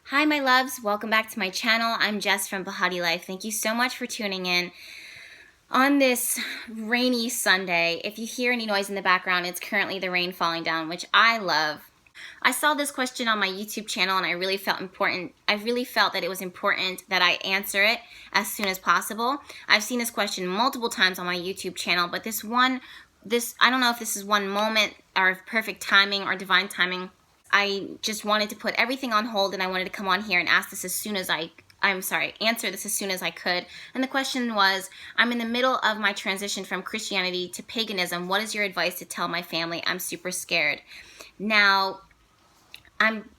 Hi my loves, welcome back to my channel. I'm Jess from BehatiLife. Thank you so much for tuning in on this rainy Sunday. If you hear any noise in the background, it's currently the rain falling down, which I love. I saw this question on my YouTube channel and I really felt that it was important that I answer it as soon as possible. I've seen this question multiple times on my YouTube channel, but I don't know if this is one moment or perfect timing or divine timing. I just wanted to put everything on hold and I wanted to come on here and answer this as soon as I could. And the question was, I'm in the middle of my transition from Christianity to paganism. What is your advice to tell my family? I'm super scared. Now, I'm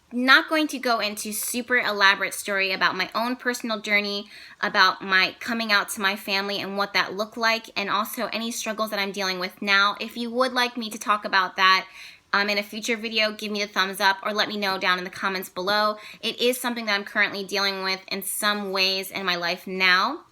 not going to go into super elaborate story about my own personal journey, about my coming out to my family and what that looked like, and also any struggles that I'm dealing with now. If you would like me to talk about that in a future video, give me a thumbs up or let me know down in the comments below. It is something that I'm currently dealing with in some ways in my life now.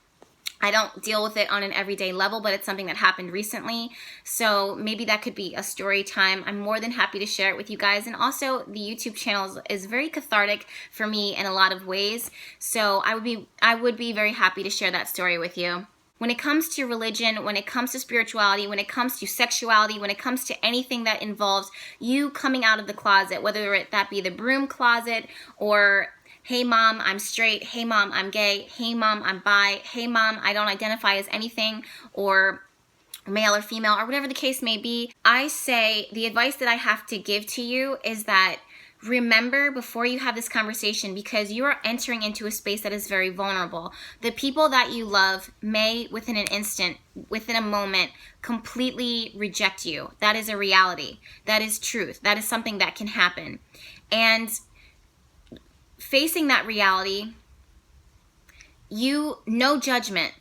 I don't deal with it on an everyday level, but it's something that happened recently. So maybe that could be a story time. I'm more than happy to share it with you guys. And also the YouTube channel is very cathartic for me in a lot of ways. So I would be very happy to share that story with you. When it comes to religion, when it comes to spirituality, when it comes to sexuality, when it comes to anything that involves you coming out of the closet, whether that be the broom closet or hey mom, I'm straight, hey mom, I'm gay, hey mom, I'm bi, hey mom, I don't identify as anything, or male or female, or whatever the case may be, I say the advice that I have to give to you is that remember before you have this conversation, because you are entering into a space that is very vulnerable. The people that you love may, within an instant, within a moment, completely reject you. That is a reality. That is truth. That is something that can happen. And facing that reality, no judgment.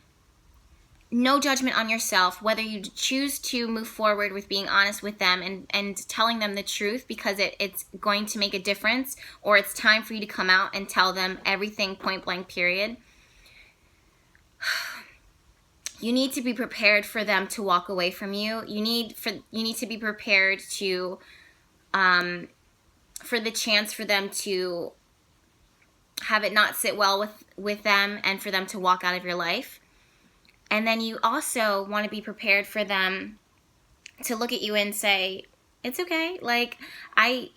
No judgment on yourself, whether you choose to move forward with being honest with them and telling them the truth because it's going to make a difference, or it's time for you to come out and tell them everything point blank period. You need to be prepared for them to walk away from you. You need to be prepared to for the chance for them to have it not sit well with them and for them to walk out of your life. And then you also want to be prepared for them to look at you and say, it's okay. Like, I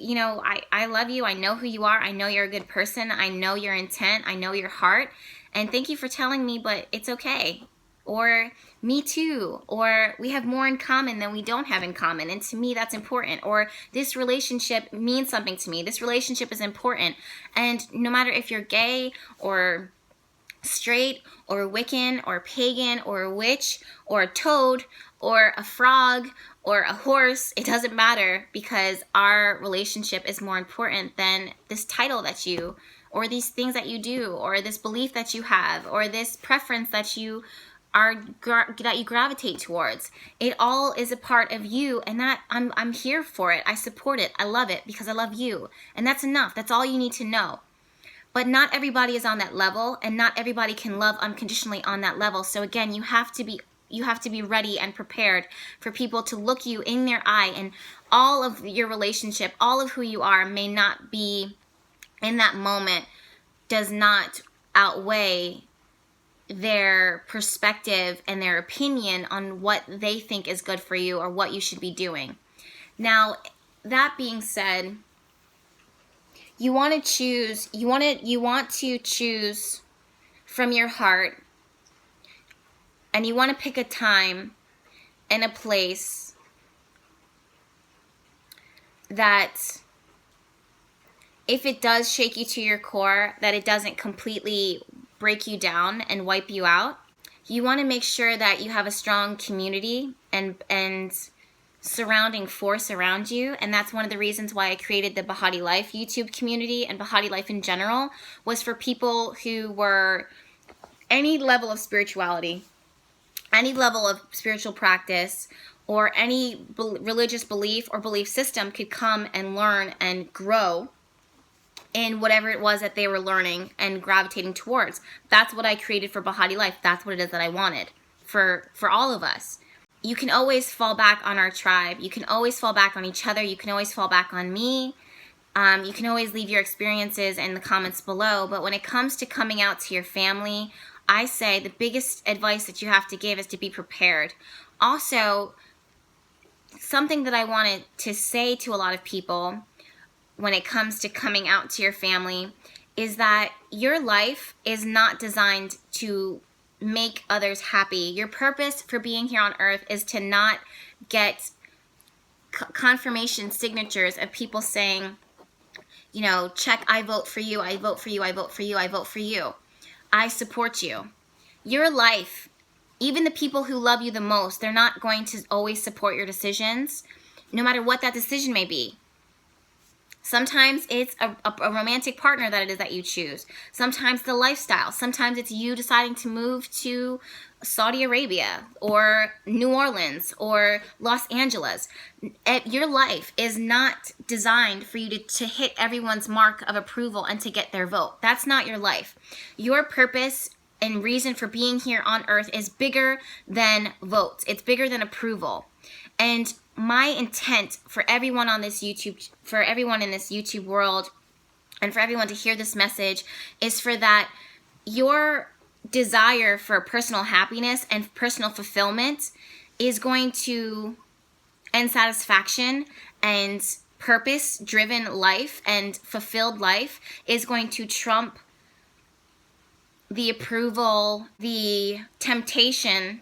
love you. I know who you are. I know you're a good person. I know your intent. I know your heart. And thank you for telling me, but it's okay. Or me too. Or we have more in common than we don't have in common. And to me, that's important. Or this relationship means something to me. This relationship is important. And no matter if you're gay or straight or Wiccan or pagan or a witch or a toad or a frog or a horse, it doesn't matter, because our relationship is more important than this title that you, or these things that you do, or this belief that you have, or this preference that you gravitate towards. It all is a part of you, and that I'm here for it. I support it. I love it because I love you, and that's enough. That's all you need to know. But not everybody is on that level, and not everybody can love unconditionally on that level. So again, you have to be ready and prepared for people to look you in their eye, and all of your relationship, all of who you are may not be in that moment, does not outweigh their perspective and their opinion on what they think is good for you or what you should be doing. Now, that being said, you want to choose from your heart, and you want to pick a time and a place that, if it does shake you to your core, that it doesn't completely break you down and wipe you out. You want to make sure that you have a strong community and surrounding force around you, and that's one of the reasons why I created the BehatiLife YouTube community, and BehatiLife in general was for people who were any level of spirituality, any level of spiritual practice, or any religious belief or belief system could come and learn and grow in whatever it was that they were learning and gravitating towards. That's what I created for BehatiLife. That's what it is that I wanted for all of us. You can always fall back on our tribe. You can always fall back on each other. You can always fall back on me. You can always leave your experiences in the comments below, but when it comes to coming out to your family, I say the biggest advice that you have to give is to be prepared. Also, something that I wanted to say to a lot of people when it comes to coming out to your family is that your life is not designed to make others happy. Your purpose for being here on earth is to not get confirmation signatures of people saying, you know, check, I vote for you, I vote for you, I vote for you, I vote for you. I support you. Your life, even the people who love you the most, they're not going to always support your decisions, no matter what that decision may be. Sometimes it's a romantic partner that it is that you choose. Sometimes the lifestyle. Sometimes it's you deciding to move to Saudi Arabia or New Orleans or Los Angeles. Your life is not designed for you to hit everyone's mark of approval and to get their vote. That's not your life. Your purpose and reason for being here on earth is bigger than votes. It's bigger than approval. And my intent for everyone on this YouTube, for everyone in this YouTube world, and for everyone to hear this message is for that your desire for personal happiness and personal fulfillment is going to, and satisfaction and purpose-driven life and fulfilled life is going to trump the approval, the temptation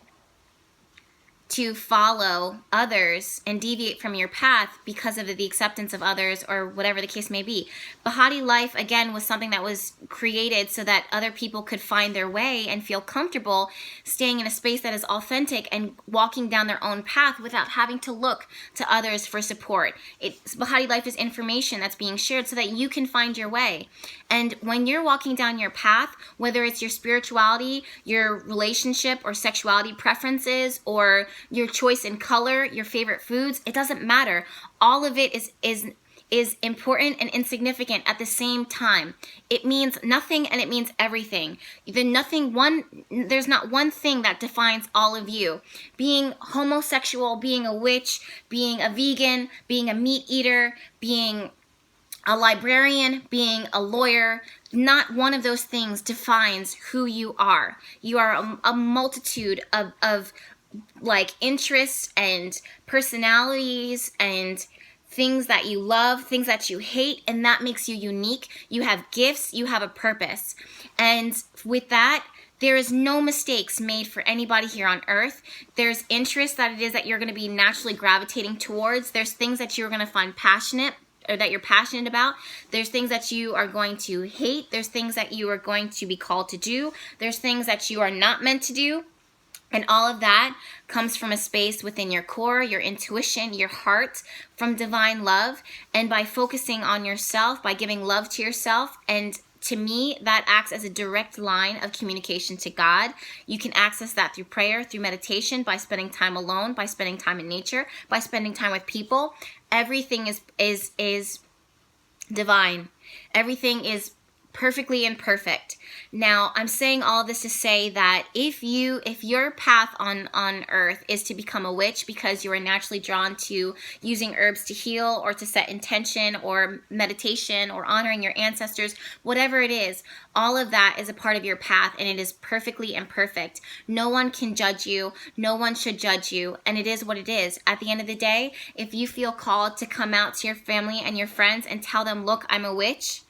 to follow others and deviate from your path because of the acceptance of others or whatever the case may be. BehatiLife, again, was something that was created so that other people could find their way and feel comfortable staying in a space that is authentic and walking down their own path without having to look to others for support. BehatiLife is information that's being shared so that you can find your way. And when you're walking down your path, whether it's your spirituality, your relationship or sexuality preferences, or your choice in color, your favorite foods, it doesn't matter. All of it is important and insignificant at the same time. It means nothing and it means everything. There's not one thing that defines all of you. Being homosexual, being a witch, being a vegan, being a meat eater, being a librarian, being a lawyer, not one of those things defines who you are. You are a multitude of like interests and personalities and things that you love, things that you hate, and that makes you unique. You have gifts, you have a purpose. And with that, there is no mistakes made for anybody here on earth. There's interests that it is that you're going to be naturally gravitating towards. There's things that you're going to find passionate or that you're passionate about. There's things that you are going to hate. There's things that you are going to be called to do. There's things that you are not meant to do. And all of that comes from a space within your core, your intuition, your heart, from divine love. And by focusing on yourself, by giving love to yourself, and to me, that acts as a direct line of communication to God. You can access that through prayer, through meditation, by spending time alone, by spending time in nature, by spending time with people. Everything is divine. Everything is perfectly imperfect. Now, I'm saying all this to say that if your path on earth is to become a witch because you are naturally drawn to using herbs to heal or to set intention or meditation or honoring your ancestors, whatever it is, all of that is a part of your path, and it is perfectly imperfect. No one can judge you. No one should judge you, and it is what it is. At the end of the day, if you feel called to come out to your family and your friends and tell them, look, I'm a witch,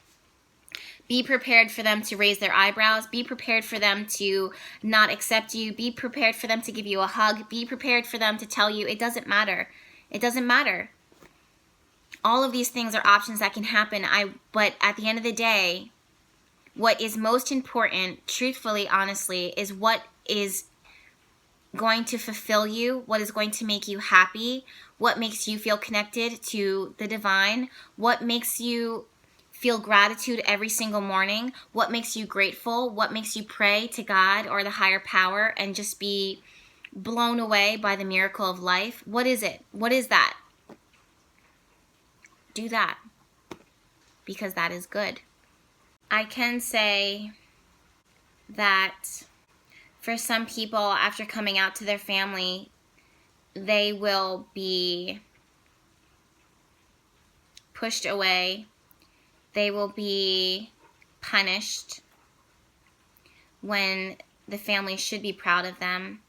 be prepared for them to raise their eyebrows. Be prepared for them to not accept you. Be prepared for them to give you a hug. Be prepared for them to tell you it doesn't matter. It doesn't matter. All of these things are options that can happen. But at the end of the day, what is most important, truthfully, honestly, is what is going to fulfill you, what is going to make you happy, what makes you feel connected to the divine, what makes you feel gratitude every single morning, what makes you grateful, what makes you pray to God or the higher power and just be blown away by the miracle of life. What is it? What is that? Do that, because that is good. I can say that for some people, after coming out to their family, they will be pushed away They will be punished when the family should be proud of them,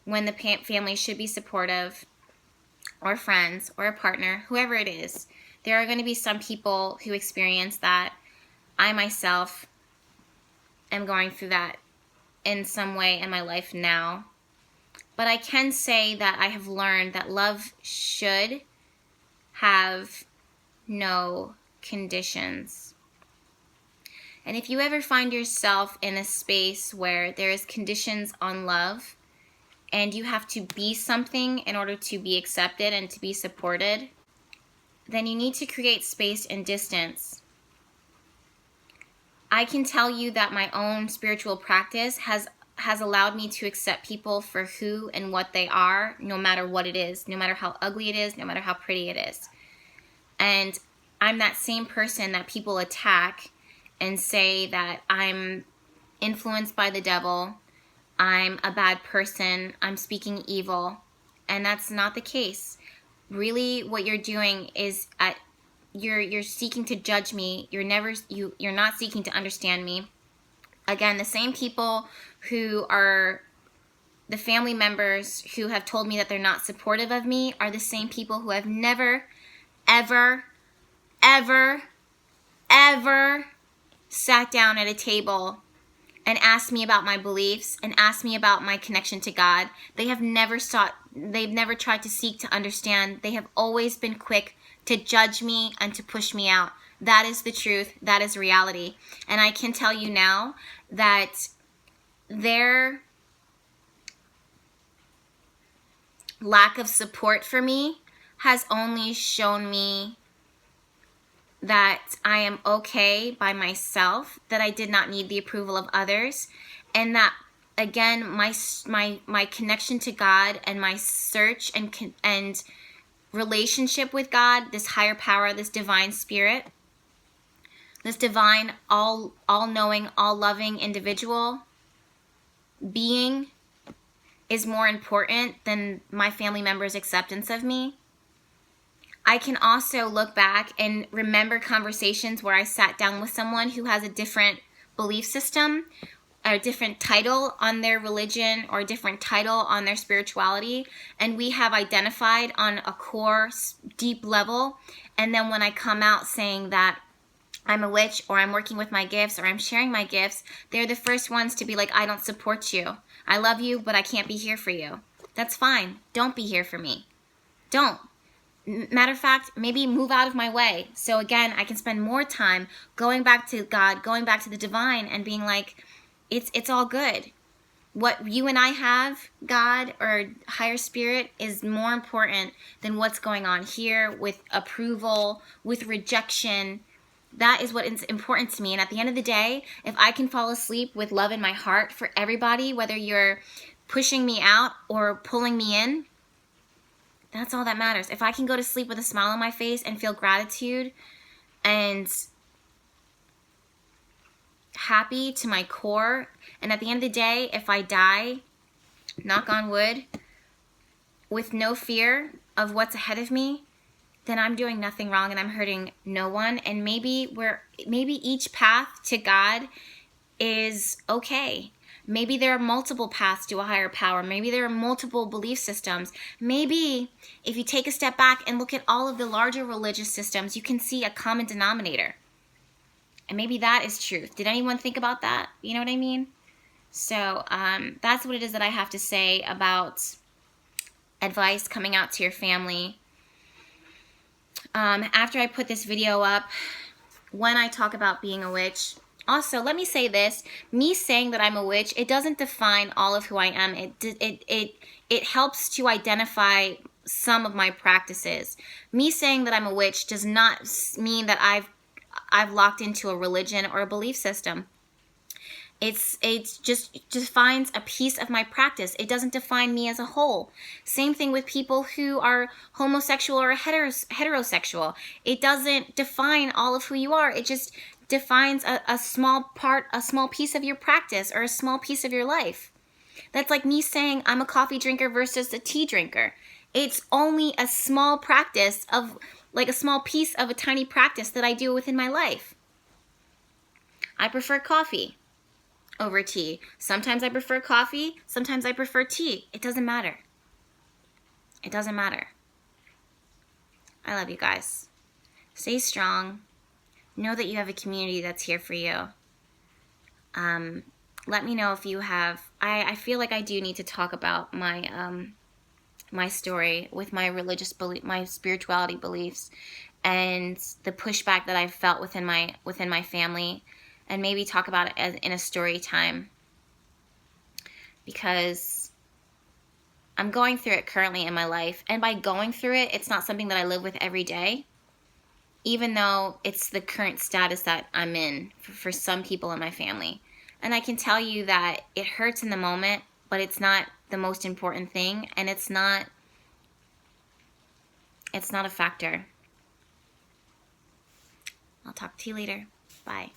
when the family should be supportive, or friends, or a partner, whoever it is. There are going to be some people who experience that. I myself am going through that in some way in my life now. But I can say that I have learned that love should have no conditions. And if you ever find yourself in a space where there is conditions on love, and you have to be something in order to be accepted and to be supported, then you need to create space and distance. I can tell you that my own spiritual practice has allowed me to accept people for who and what they are, no matter what it is, no matter how ugly it is, no matter how pretty it is. And I'm that same person that people attack and say that I'm influenced by the devil, I'm a bad person, I'm speaking evil. And that's not the case. Really, what you're doing is you're seeking to judge me. You're not seeking to understand me. Again, the same people who are the family members who have told me that they're not supportive of me are the same people who have never, ever, ever, ever sat down at a table and asked me about my beliefs and asked me about my connection to God. They've never tried to seek to understand. They have always been quick to judge me and to push me out. That is the truth. That is reality. And I can tell you now that their lack of support for me has only shown me that I am okay by myself, that I did not need the approval of others, and that, again, my connection to God and my search and relationship with God, this higher power, this divine spirit, this divine, all-knowing, all-loving individual being is more important than my family members' acceptance of me. I can also look back and remember conversations where I sat down with someone who has a different belief system, or a different title on their religion, or a different title on their spirituality, and we have identified on a core, deep level. And then when I come out saying that I'm a witch, or I'm working with my gifts, or I'm sharing my gifts, they're the first ones to be like, I don't support you. I love you, but I can't be here for you. That's fine. Don't be here for me. Don't. Matter of fact, maybe move out of my way. So again, I can spend more time going back to God, going back to the divine, and being like, it's all good. What you and I have, God or higher spirit, is more important than what's going on here with approval, with rejection. That is what is important to me. And at the end of the day, if I can fall asleep with love in my heart for everybody, whether you're pushing me out or pulling me in, that's all that matters. If I can go to sleep with a smile on my face and feel gratitude and happy to my core, and at the end of the day, if I die, knock on wood, with no fear of what's ahead of me, then I'm doing nothing wrong and I'm hurting no one. And maybe each path to God is okay. Maybe there are multiple paths to a higher power. Maybe there are multiple belief systems. Maybe if you take a step back and look at all of the larger religious systems, you can see a common denominator. And maybe that is truth. Did anyone think about that? You know what I mean? So that's what it is that I have to say about advice coming out to your family. After I put this video up, when I talk about being a witch, also, let me say this. Me saying that I'm a witch, it doesn't define all of who I am. It helps to identify some of my practices. Me saying that I'm a witch does not mean that I've locked into a religion or a belief system. It's just defines a piece of my practice. It doesn't define me as a whole. Same thing with people who are homosexual or heterosexual. It doesn't define all of who you are. It just defines a small piece of your practice or a small piece of your life. That's like me saying I'm a coffee drinker versus a tea drinker. It's only a small practice of, like a small piece of a tiny practice that I do within my life. I prefer coffee over tea. Sometimes I prefer coffee, sometimes I prefer tea. It doesn't matter. It doesn't matter. I love you guys. Stay strong. Know that you have a community that's here for you. Let me know if you have, I feel like I do need to talk about my my story with my religious belief, my spirituality beliefs, and the pushback that I've felt within my family, and maybe talk about it as in a story time, because I'm going through it currently in my life, and by going through it, it's not something that I live with every day, even though it's the current status that I'm in for some people in my family. And I can tell you that it hurts in the moment, but it's not the most important thing, and it's not a factor. I'll talk to you later. Bye.